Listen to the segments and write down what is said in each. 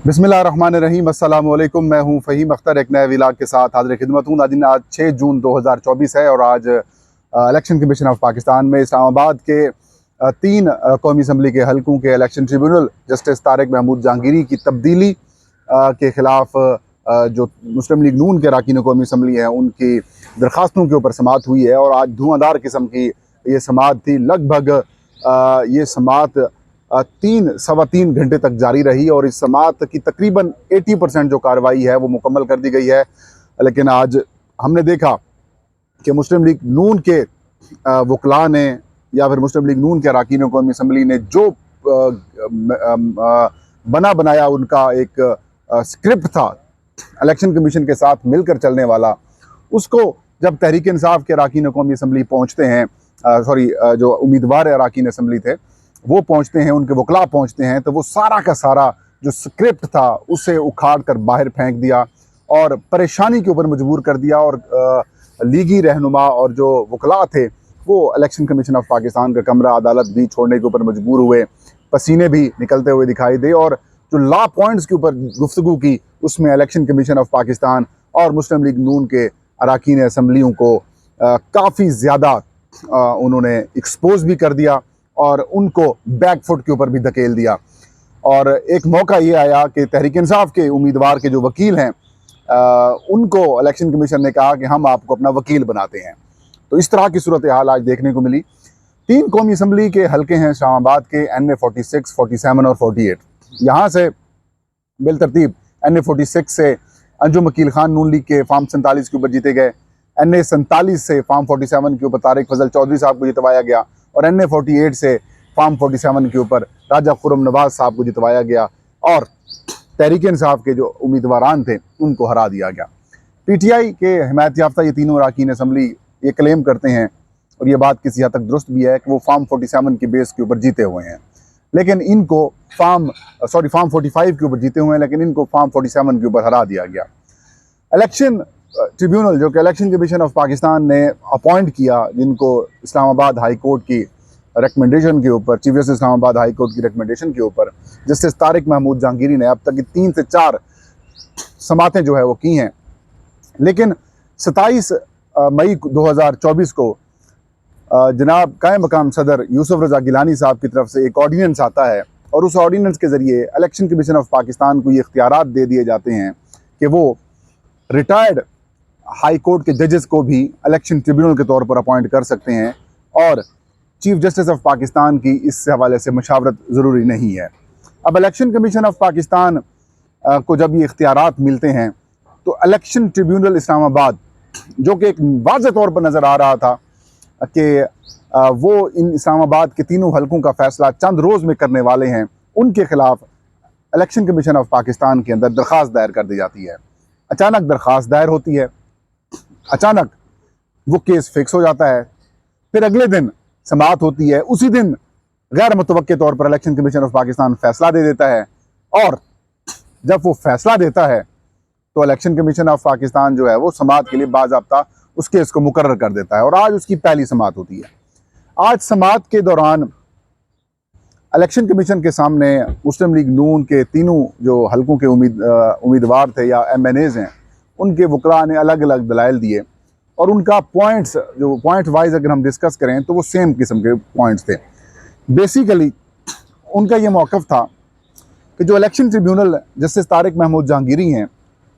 बिस्मिल्लाहिर्रहमानिर्रहीम। अस्सलाम वालेकुम। मैं हूं फ़हीम अख्तर, एक नए व्लॉग के साथ हाज़िर खिदमत हूं। नाज़रीन, आज 6 जून 2024 है और आज इलेक्शन कमीशन ऑफ पाकिस्तान में इस्लामाबाद के 3 कौमी असम्बली के हलकों के election tribunal justice Tariq Mahmood Jahangiri की तब्दीली के ख़िलाफ़ जो मुस्लिम लीग नून के अरकान कौमी असम्बली हैं उनकी दरख्वास्तों के ऊपर समाअत हुई है। और आज धुआंधार किस्म की ये समाअत थी। लगभग ये समाअत 3 सवा 3 घंटे तक जारी रही और इस समाअत की तकरीबन 80% जो कार्रवाई है वो मुकम्मल कर दी गई है। लेकिन आज हमने देखा कि मुस्लिम लीग नून के वकला ने या फिर मुस्लिम लीग नून के अरकान कौमी असम्बली ने जो बना बनाया उनका एक स्क्रिप्ट था इलेक्शन कमीशन के साथ मिलकर चलने वाला, उसको जब तहरीक इंसाफ के अरकान कौमी असम्बली पहुँचते हैं, जो उम्मीदवार अरकान असम्बली थे वो पहुंचते हैं, उनके वकला पहुंचते हैं, तो वो सारा का सारा जो स्क्रिप्ट था उसे उखाड़ कर बाहर फेंक दिया और परेशानी के ऊपर मजबूर कर दिया। और लीगी रहनुमा और जो वकला थे वो इलेक्शन कमीशन ऑफ पाकिस्तान का कमरा अदालत भी छोड़ने के ऊपर मजबूर हुए, पसीने भी निकलते हुए दिखाई दे। और जो लॉ पॉइंट्स के ऊपर गुफ्तगू की उसमें इलेक्शन कमीशन ऑफ पाकिस्तान और मुस्लिम लीग नून के अरकान असम्बलियों को काफ़ी ज़्यादा उन्होंने एक्सपोज भी कर दिया और उनको बैकफुट के ऊपर भी धकेल दिया। और एक मौका ये आया कि तहरीक इंसाफ के उम्मीदवार के जो वकील हैं उनको इलेक्शन कमीशन ने कहा कि हम आपको अपना वकील बनाते हैं। तो इस तरह की सूरत हाल आज देखने को मिली। 3 कौमी असम्बली के हलके हैं इस्लामाबाद के NA 46, 47 और 48। यहाँ से बिलतरतीब NA 46 से अंजुम वकील खान नून लीग के फार्म 47 के ऊपर जीते गए, NA 47 से फार्म 47 के ऊपर तारिक फजल चौधरी साहब को जितवाया गया और NA 48 से फार्म 47 के ऊपर राजा खुर्रम नवाज साहब को जितवाया गया और तहरीक इंसाफ के जो उम्मीदवारान थे उनको हरा दिया गया। PTI के हिमायत याफ्ता ये तीनों अरकान असम्बली ये क्लेम करते हैं और ये बात किसी हद तक दुरुस्त भी है कि वो फार्म 47 के बेस के ऊपर जीते हुए हैं, लेकिन इनको फार्म 45 के ऊपर जीते हुए हैं, लेकिन इनको फार्म 47 के ऊपर हरा दिया गया। इलेक्शन ट्रिब्यूनल जो कि इलेक्शन कमीशन ऑफ पाकिस्तान ने अपॉइंट किया, जिनको इस्लामाबाद हाई कोर्ट की रिकमेंडेशन के ऊपर, chief justice Islamabad high court की रिकमेंडेशन के ऊपर जस्टिस तारिक महमूद जहांगीरी ने अब तक की 3 से 4 समातें जो है वो की हैं। लेकिन 27 मई 2024 को जनाब कायम मकाम सदर यूसुफ रज़ा गिलानी साहब की तरफ से एक ऑर्डीनेंस आता है और उस ऑर्डीनेंस के ज़रिए इलेक्शन कमीशन ऑफ पाकिस्तान को ये इख्तियारात दे दिए जाते हैं कि वो रिटायर्ड हाई कोर्ट के जजेस को भी इलेक्शन ट्रिब्यूनल के तौर पर अपॉइंट कर सकते हैं और चीफ जस्टिस ऑफ पाकिस्तान की इस हवाले से मशावरत ज़रूरी नहीं है। अब इलेक्शन कमीशन ऑफ पाकिस्तान को जब ये इख्तियारात मिलते हैं तो इलेक्शन ट्रिब्यूनल इस्लामाबाद, जो कि एक वाज़ेह तौर पर नज़र आ रहा था कि वो इन इस्लामाबाद के तीनों हलकों का फ़ैसला चंद रोज़ में करने वाले हैं, उनके ख़िलाफ़ इलेक्शन कमीशन ऑफ पाकिस्तान के अंदर दरख्वास्त दायर कर दी जाती है। अचानक दरख्वास्त दायर होती है, अचानक वो केस फिक्स हो जाता है, फिर अगले दिन समाअत होती है, उसी दिन गैर मुतवक्के तौर पर इलेक्शन कमीशन ऑफ पाकिस्तान फ़ैसला दे देता है और जब वो फ़ैसला देता है तो इलेक्शन कमीशन ऑफ पाकिस्तान जो है वो समाअत के लिए बाज़ाब्ता उस केस को मुकर्रर कर देता है और आज उसकी पहली समाअत होती है। आज समाअत के दौरान इलेक्शन कमीशन के सामने मुस्लिम लीग नून के तीनों जो हलकों के उम्मीदवार थे या MNAs हैं, उनके वकला ने अलग अलग दलाइल दिए और उनका पॉइंट्स जो पॉइंट वाइज अगर हम डिस्कस करें तो वो सेम किस्म के पॉइंट्स थे। बेसिकली उनका ये मौक़िफ़ था कि जो election tribunal justice Tariq Mahmood Jahangiri हैं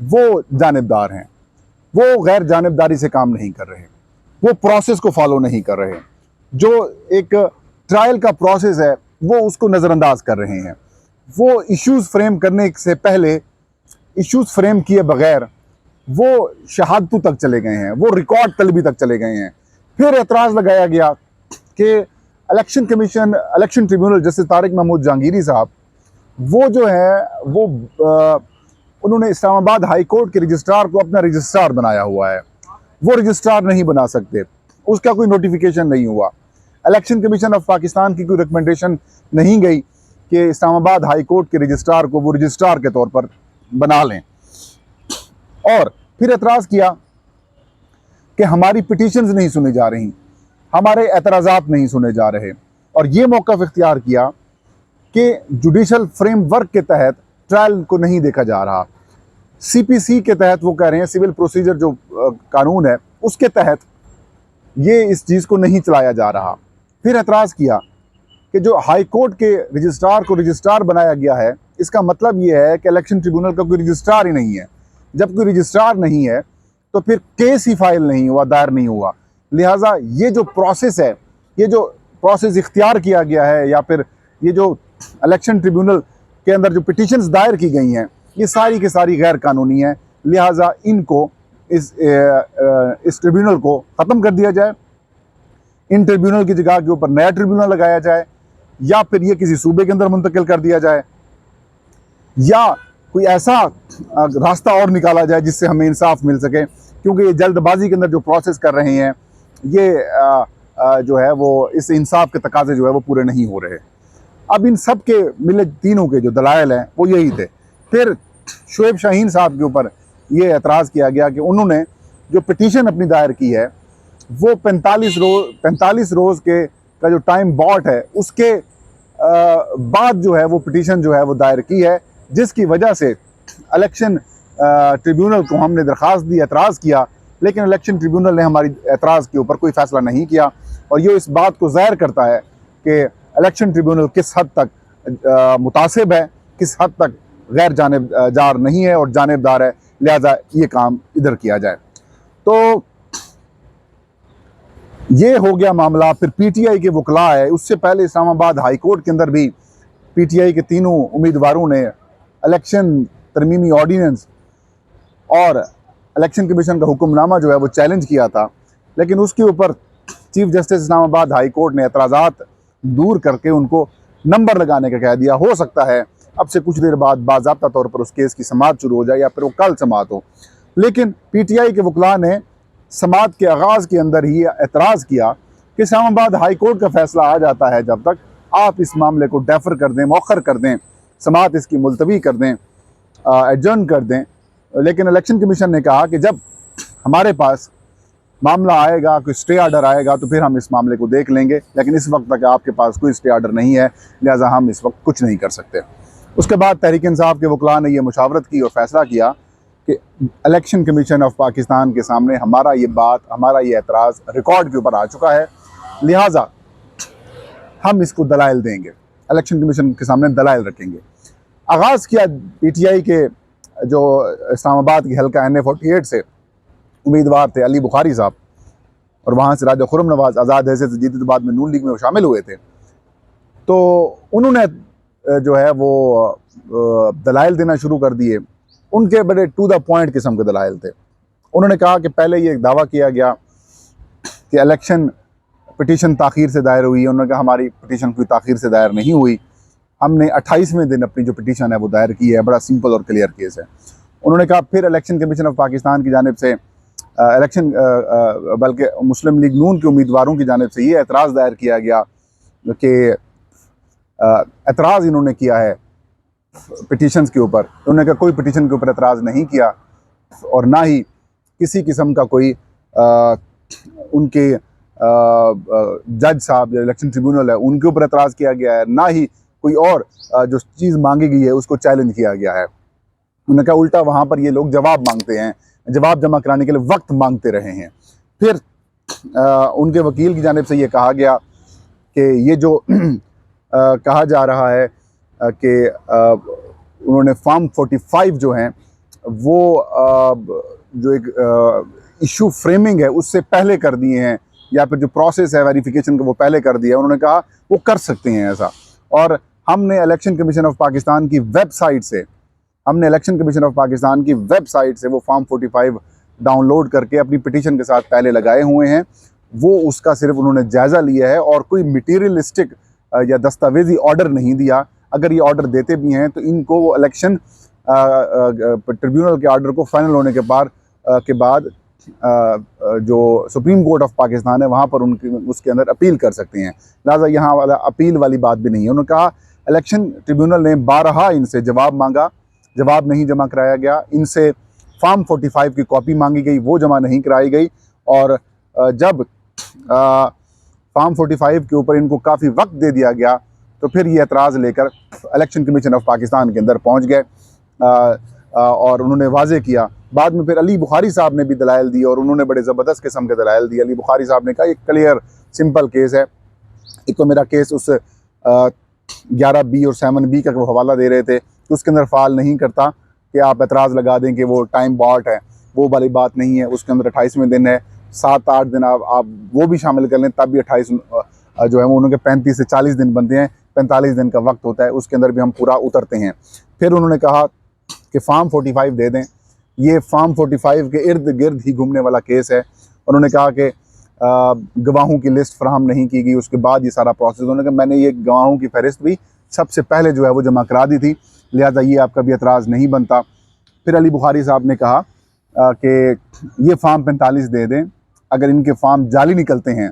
वो जानिबदार हैं, वो गैर जानिबदारी से काम नहीं कर रहे, वो प्रोसेस को फॉलो नहीं कर रहे, जो एक ट्रायल का प्रोसेस है वो उसको नज़रअंदाज कर रहे हैं, वो इश्यूज़ फ्रेम करने से पहले इश्यूज़ फ्रेम किए बगैर वो शहादतों तक चले गए हैं, वो रिकॉर्ड तलबी तक चले गए हैं। फिर एतराज़ लगाया गया कि election tribunal justice Tariq Mahmood Jahangiri साहब वो जो है वो उन्होंने इस्लामाबाद हाई कोर्ट के रजिस्ट्रार को अपना रजिस्ट्रार बनाया हुआ है, वो रजिस्ट्रार नहीं बना सकते, उसका कोई नोटिफिकेशन नहीं हुआ, इलेक्शन कमीशन ऑफ पाकिस्तान की कोई रिकमेंडेशन नहीं गई कि इस्लामाबाद हाई कोर्ट के रजिस्ट्रार को वो रजिस्ट्रार के तौर पर बना लें। और फिर एतराज़ किया कि हमारी पिटीशंस नहीं सुनी जा रही, हमारे एतराज़ात नहीं सुने जा रहे और ये मौक़िफ़ इख्तियार किया कि जुडिशल फ्रेमवर्क के तहत ट्रायल को नहीं देखा जा रहा। CPC के तहत वो कह रहे हैं, सिविल प्रोसीजर जो कानून है उसके तहत ये इस चीज़ को नहीं चलाया जा रहा। फिर एतराज़ किया कि जो हाई कोर्ट के रजिस्ट्रार को रजिस्ट्रार बनाया गया है, इसका मतलब ये है कि इलेक्शन ट्रिब्यूनल का कोई रजिस्ट्रार ही नहीं है। जब कोई रजिस्ट्रार नहीं है तो फिर केस ही फाइल नहीं हुआ, दायर नहीं हुआ। लिहाजा ये जो प्रोसेस है, ये जो प्रोसेस इख्तियार किया गया है, या फिर ये जो इलेक्शन ट्रिब्यूनल के अंदर जो पिटिशन्स दायर की गई हैं, ये सारी की सारी गैर कानूनी हैं। लिहाजा इनको इस ट्रिब्यूनल को ख़त्म कर दिया जाए, इन ट्रिब्यूनल की जगह के ऊपर नया ट्रिब्यूनल लगाया जाए, या फिर ये किसी सूबे के अंदर मुंतकिल कर दिया जाए, या कोई ऐसा रास्ता और निकाला जाए जिससे हमें इंसाफ मिल सके। क्योंकि ये जल्दबाजी के अंदर जो प्रोसेस कर रहे हैं, ये जो है वो इस इंसाफ के तकाजे जो है वो पूरे नहीं हो रहे। अब इन सब के मिले तीनों के जो दलाइल हैं वो यही थे। फिर शुएब शाहीन साहब के ऊपर ये एतराज़ किया गया कि उन्होंने जो पिटीशन अपनी दायर की है वो 45 रोज़ के का जो टाइम बॉट है उसके बाद जो है वो पिटीशन जो है वो दायर की है, जिसकी वजह से इलेक्शन ट्रिब्यूनल को हमने दरख्वास्त दी, एतराज़ किया, लेकिन इलेक्शन ट्रिब्यूनल ने हमारी एतराज़ के ऊपर कोई फ़ैसला नहीं किया। और ये इस बात को ज़ाहिर करता है कि इलेक्शन ट्रिब्यूनल किस हद तक मुतासिब है, किस हद तक गैर जानेबदार नहीं है और जानेबदार है। लिहाजा ये काम इधर किया जाए। तो ये हो गया मामला। फिर PTI के वकला है, उससे पहले इस्लामाबाद हाई कोर्ट के अंदर भी PTI के तीनों उम्मीदवारों ने इलेक्शन तरमीमी ऑर्डिनेंस और इलेक्शन कमीशन का हुक्मनामा जो है वो चैलेंज किया था, लेकिन उसके ऊपर chief justice Islamabad high court ने एतराज़ात दूर करके उनको नंबर लगाने का कह दिया। हो सकता है अब से कुछ देर बाद बाज़ाब्ता तौर पर उस केस की समाअत शुरू हो जाए या फिर वो कल समाअत हो। लेकिन PTI के वकला ने समाअत के आगाज़ के अंदर ही एतराज़ किया कि इस्लामाबाद हाई कोर्ट का फैसला आ जाता है, जब तक आप इस मामले को डेफर कर दें, मौखर कर दें, समाअत इसकी मुलतवी कर दें, एडजर्न कर दें। लेकिन इलेक्शन कमीशन ने कहा कि जब हमारे पास मामला आएगा, कोई स्टे आर्डर आएगा, तो फिर हम इस मामले को देख लेंगे, लेकिन इस वक्त तक आपके पास कोई स्टे आर्डर नहीं है, लिहाजा हम इस वक्त कुछ नहीं कर सकते। उसके बाद तहरीक इंसाफ के वकला ने यह मुशावरत की और फैसला किया कि इलेक्शन कमीशन ऑफ पाकिस्तान के सामने हमारा ये एतराज़ रिकॉर्ड के ऊपर आ चुका है, लिहाजा हम इसको दलाइल देंगे, इलेक्शन कमीशन के सामने दलाइल रखेंगे। आगाज़ किया PTI के जो इस्लामाबाद की हल्का NA-48 से उम्मीदवार थे अली बुखारी साहब, और वहाँ से राजा खुर्रम नवाज़ आज़ाद हैसियत से जीते, तो बाद में नून लीग में वो शामिल हुए थे। तो उन्होंने जो है वो दलाइल देना शुरू कर दिए। उनके बड़े टू द पॉइंट किस्म के दलाइल थे। उन्होंने कहा कि पहले ये दावा किया गया कि इलेक्शन पिटीशन ताख़ीर से दायर हुई है। उन्होंने कहा हमारी पिटीशन कोई ताख़ीर से दायर नहीं हुई, हमने 28वें दिन अपनी जो पिटीशन है वो दायर की है, बड़ा सिंपल और क्लियर केस है। उन्होंने कहा फिर इलेक्शन कमीशन ऑफ पाकिस्तान की जानिब से बल्कि मुस्लिम लीग नून के उम्मीदवारों की जानिब से ये एतराज़ दायर किया गया कि एतराज़ इन्होंने किया है पिटीशंस के ऊपर। उन्होंने कहा कोई पिटीशन के ऊपर एतराज़ नहीं किया, और ना ही किसी किस्म का कोई उनके जज साहब जो इलेक्शन ट्रिब्यूनल है उनके ऊपर एतराज़ किया गया है, ना ही कोई और जो चीज़ मांगी गई है उसको चैलेंज किया गया है। उन्होंने कहा उल्टा वहाँ पर ये लोग जवाब मांगते हैं, जवाब जमा कराने के लिए वक्त मांगते रहे हैं। फिर उनके वकील की जानिब से ये कहा गया कि ये जो कहा जा रहा है कि उन्होंने फॉर्म 45 जो हैं वो जो एक इशू फ्रेमिंग है उससे पहले कर दिए हैं, या फिर जो प्रोसेस है वेरिफिकेशन का वो पहले कर दिया है। उन्होंने कहा वो कर सकते हैं ऐसा, और हमने इलेक्शन कमीशन ऑफ पाकिस्तान की वेबसाइट से वो फॉर्म 45 डाउनलोड करके अपनी पिटीशन के साथ पहले लगाए हुए हैं। वो उसका सिर्फ उन्होंने जायज़ा लिया है और कोई मटीरियलिस्टिक या दस्तावेजी ऑर्डर नहीं दिया। अगर ये ऑर्डर देते भी हैं तो इनको वो इलेक्शन ट्रिब्यूनल के ऑर्डर को फाइनल होने के बाद जो सुप्रीम कोर्ट ऑफ पाकिस्तान है वहाँ पर उसके अंदर अपील कर सकते हैं। लिहाजा यहाँ वाला अपील वाली बात भी नहीं है। उन्होंने कहा इलेक्शन ट्रिब्यूनल ने 12 इनसे जवाब मांगा, जवाब नहीं जमा कराया गया। इनसे फॉर्म 45 की कॉपी मांगी गई, वो जमा नहीं कराई गई, और जब फॉर्म 45 के ऊपर इनको काफ़ी वक्त दे दिया गया तो फिर ये एतराज़ लेकर इलेक्शन कमीशन ऑफ पाकिस्तान के अंदर पहुँच गए और उन्होंने वाजे किया। बाद में फिर अली बुखारी साहब ने भी दलाइल दी और उन्होंने बड़े ज़बरदस्त किस्म के दलाइल दिए। अली बुखारी साहब ने कहा एक क्लियर सिंपल केस है। एक तो मेरा केस उस 11B और 7B का वो हवाला दे रहे थे कि उसके अंदर फाल नहीं करता कि आप एतराज़ लगा दें कि वो टाइम बॉट है, वो वाली बात नहीं है। उसके अंदर 28वें दिन है, 7-8 दिन आप वो भी शामिल कर लें तब भी 28 जो है वो उनके 35 से 40 दिन बनते हैं, 45 दिन का वक्त होता है, उसके अंदर भी हम पूरा उतरते हैं। फिर उन्होंने कहा कि फार्म 45 दे दें। ये फार्म 45 के इर्द गिर्द ही घूमने वाला केस है। उन्होंने कहा कि गवाहों की लिस्ट फराहम नहीं की गई, उसके बाद ये सारा प्रोसेस। उन्होंने कहा मैंने ये गवाहों की फहरिस्त भी सबसे पहले जो है वो जमा करा दी थी, लिहाजा ये आपका भी एतराज़ नहीं बनता। फिर अली बुखारी साहब ने कहा कि ये फार्म 45 दे दें। अगर इनके फार्म जाली निकलते हैं,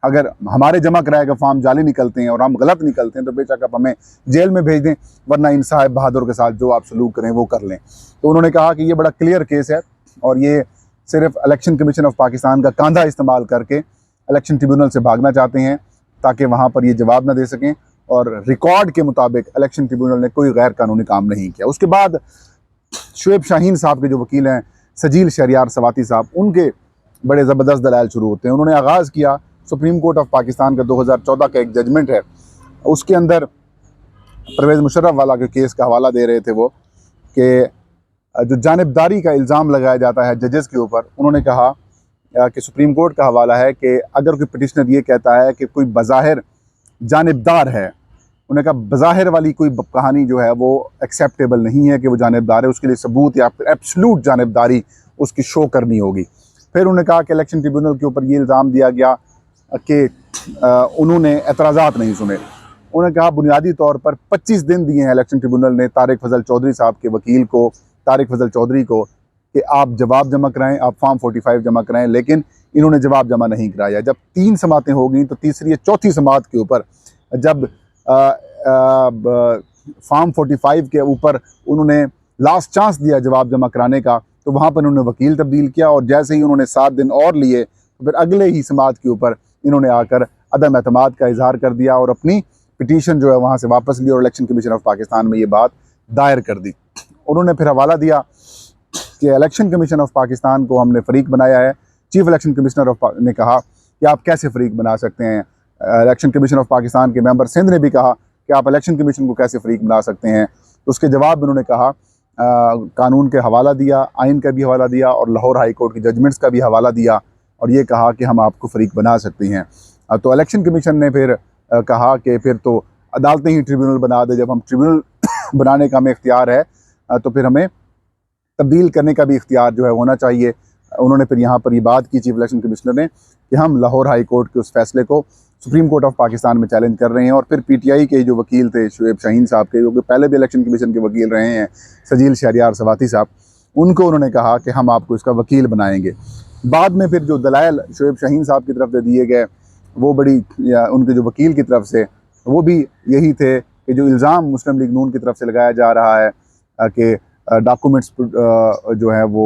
अगर हमारे जमा कराए का फार्म जाली निकलते हैं और हम गलत निकलते हैं तो बेशक आप हमें जेल में भेज दें, वरना इन साहिब बहादुर के साथ जो आप सलूक करें वो कर लें। तो उन्होंने कहा कि ये बड़ा क्लियर केस है और ये सिर्फ इलेक्शन कमीशन ऑफ पाकिस्तान का कांधा इस्तेमाल करके इलेक्शन ट्रिब्यूनल से भागना चाहते हैं ताकि वहाँ पर ये जवाब ना दे सकें, और रिकॉर्ड के मुताबिक इलेक्शन ट्रिब्यूनल ने कोई गैर कानूनी काम नहीं किया। उसके बाद शुएब शाहीन साहब के जो वकील हैं सजील शहरियार सवाती साहब, उनके बड़े ज़बरदस्त दलाइल शुरू होते हैं। उन्होंने आगाज़ किया, सुप्रीम कोर्ट ऑफ पाकिस्तान का 2014 का एक जजमेंट है, उसके अंदर परवेज़ मुशर्रफ वाला के केस का हवाला दे रहे थे वो कि जो जानिबदारी का इल्ज़ाम लगाया जाता है जजेस के ऊपर। उन्होंने कहा कि सुप्रीम कोर्ट का हवाला है कि अगर कोई पिटिशनर ये कहता है कि कोई बज़ाहिर जानिबदार है, उन्होंने कहा बज़ाहिर वाली कोई कहानी जो है वो एक्सेप्टेबल नहीं है कि वो जानिबदार है, उसके लिए सबूत या एब्सलूट जानिबदारी उसकी शो करनी होगी। फिर उन्होंने कहा कि इलेक्शन ट्रिब्यूनल के ऊपर ये इल्ज़ाम दिया गया कि उन्होंने एतराज़ात नहीं सुने। उन्होंने कहा बुनियादी तौर पर 25 दिन दिए हैं इलेक्शन ट्रिब्यूनल ने तारिक फजल चौधरी साहब के वकील को, तारिक फजल चौधरी को, कि आप जवाब जमा कराएं, आप फार्म 45 जमा कराएं, लेकिन इन्होंने जवाब जमा नहीं कराया। जब 3 समातें हो गई तो तीसरी या चौथी समात के ऊपर जब फार्म 45 के ऊपर उन्होंने लास्ट चांस दिया जवाब जमा कराने का, तो वहाँ पर उन्होंने वकील तब्दील किया और जैसे ही उन्होंने 7 दिन और लिए तो फिर अगले ही समात के ऊपर इन्होंने आकर अदम एतमाद का इजहार कर दिया और अपनी पिटीशन जो है वहाँ से वापस ली और इलेक्शन कमीशन ऑफ पाकिस्तान में ये बात दायर कर दी। उन्होंने फिर हवाला दिया कि इलेक्शन कमीशन ऑफ पाकिस्तान को हमने फ़रीक बनाया है। चीफ इलेक्शन कमिश्नर ने कहा कि आप कैसे फ़रीक बना सकते हैं। इलेक्शन कमीशन ऑफ पाकिस्तान के मेंबर सिंध ने भी कहा कि आप इलेक्शन कमीशन को कैसे फ़रीक बना सकते हैं। तो उसके जवाब में उन्होंने कहा कानून के हवाला दिया, आइन का भी हवाला दिया और लाहौर हाई कोर्ट की जजमेंट्स का भी हवाला दिया और ये कहा कि हम आपको फ़रीक बना सकती हैं। तो इलेक्शन कमीशन ने फिर कहा कि फिर तो अदालतें ही ट्रिब्यूनल बना दे। जब हम ट्रिब्यूनल बनाने का हमें इख्तियार है तो फिर हमें तब्दील करने का भी इख्तियार जो है होना चाहिए। उन्होंने फिर यहाँ पर ये बात की चीफ इलेक्शन कमिश्नर ने कि हम लाहौर हाई कोर्ट के उस फैसले को सुप्रीम कोर्ट ऑफ पाकिस्तान में चैलेंज कर रहे हैं। और फिर PTI के जो वकील थे शुएब शाहीन साहब के, जो कि पहले भी इलेक्शन कमीशन के वकील रहे हैं, सजील शहरियार सवाती साहब, उनको उन्होंने कहा कि हम आपको इसका वकील बनाएंगे। बाद में फिर जो दलाइल शुएब शाहीन साहब की तरफ से दिए गए वो बड़ी, या उनके जो वकील की तरफ से, वो भी यही थे कि जो इल्ज़ाम मुस्लिम लीग नून की तरफ से लगाया जा रहा है कि डॉक्यूमेंट्स जो है वो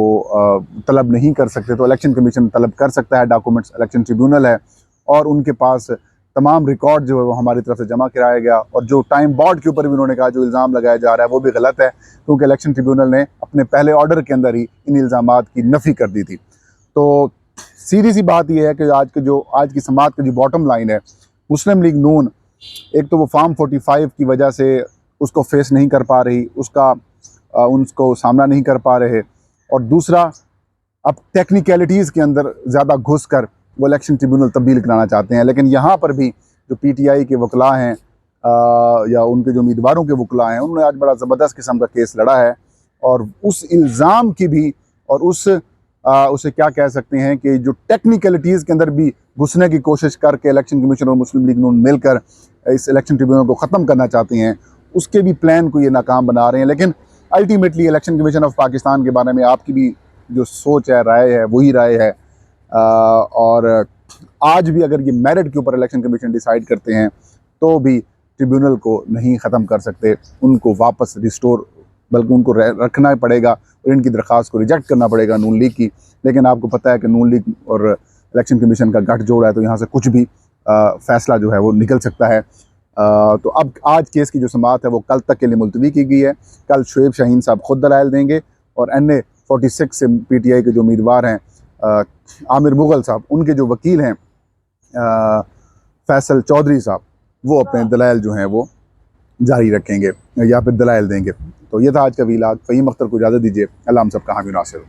तलब नहीं कर सकते, तो इलेक्शन कमीशन तलब कर सकता है डॉक्यूमेंट्स। इलेक्शन ट्रिब्यूनल है और उनके पास तमाम रिकॉर्ड जो है वो हमारी तरफ से जमा कराया गया। और जो टाइम बॉर्ड के ऊपर भी उन्होंने कहा जो इल्ज़ाम लगाया जा रहा है वो भी गलत है, क्योंकि इलेक्शन ट्रिब्यूनल ने अपने पहले ऑर्डर के अंदर ही इन इल्ज़ामात की नफ़ी कर दी थी। तो सीधी सी बात यह है कि आज की समात की जो बॉटम लाइन है, मुस्लिम लीग नून एक तो वो फार्म 45 की वजह से उसको फेस नहीं कर पा रही, उनको सामना नहीं कर पा रहे, और दूसरा अब टेक्निकलिटीज़ के अंदर ज़्यादा घुस कर वो इलेक्शन ट्रिब्यूनल तब्दील कराना चाहते हैं। लेकिन यहाँ पर भी जो PTI के वकला हैं या उनके जो उम्मीदवारों के वकला हैं, उन्होंने आज बड़ा ज़बरदस्त किस्म का केस लड़ा है और उस इल्ज़ाम की भी और उसे क्या कह सकते हैं कि जो टेक्निकलिटीज़ के अंदर भी घुसने की कोशिश करके इलेक्शन कमीशन और मुस्लिम लीग नून मिलकर इस इलेक्शन ट्रिब्यूनल को ख़त्म करना चाहते हैं, उसके भी प्लान को ये नाकाम बना रहे हैं। लेकिन ultimately election commission of Pakistan के बारे में आपकी भी जो सोच है, राय है, वही राय है। और आज भी अगर ये मेरिट के ऊपर इलेक्शन कमीशन डिसाइड करते हैं तो भी ट्रिब्यूनल को नहीं ख़त्म कर सकते, उनको वापस रिस्टोर, बल्कि उनको रखना पड़ेगा और इनकी दरख्वास्त को रिजेक्ट करना पड़ेगा नून लीग की। लेकिन आपको पता है कि नून लीग और इलेक्शन कमीशन का गठजोड़ है, तो यहाँ से कुछ भी फ़ैसला जो है वो निकल सकता है। तो अब आज केस की जो समाअत है वो कल तक के लिए मुलतवी की गई है। कल शुएब शाहीन साहब खुद दलाइल देंगे और NA 46 से PTI के जो उम्मीदवार हैं आमिर मुगल साहब, उनके जो वकील हैं फैसल चौधरी साहब, वो अपने दलाइल जो हैं वो जारी रखेंगे या फिर दलाइल देंगे। तो ये था आज का वीलाग। फ़हीम अख्तर को इजाज़त दीजिए। अल्लाह हम सब का हामी नासिर हो।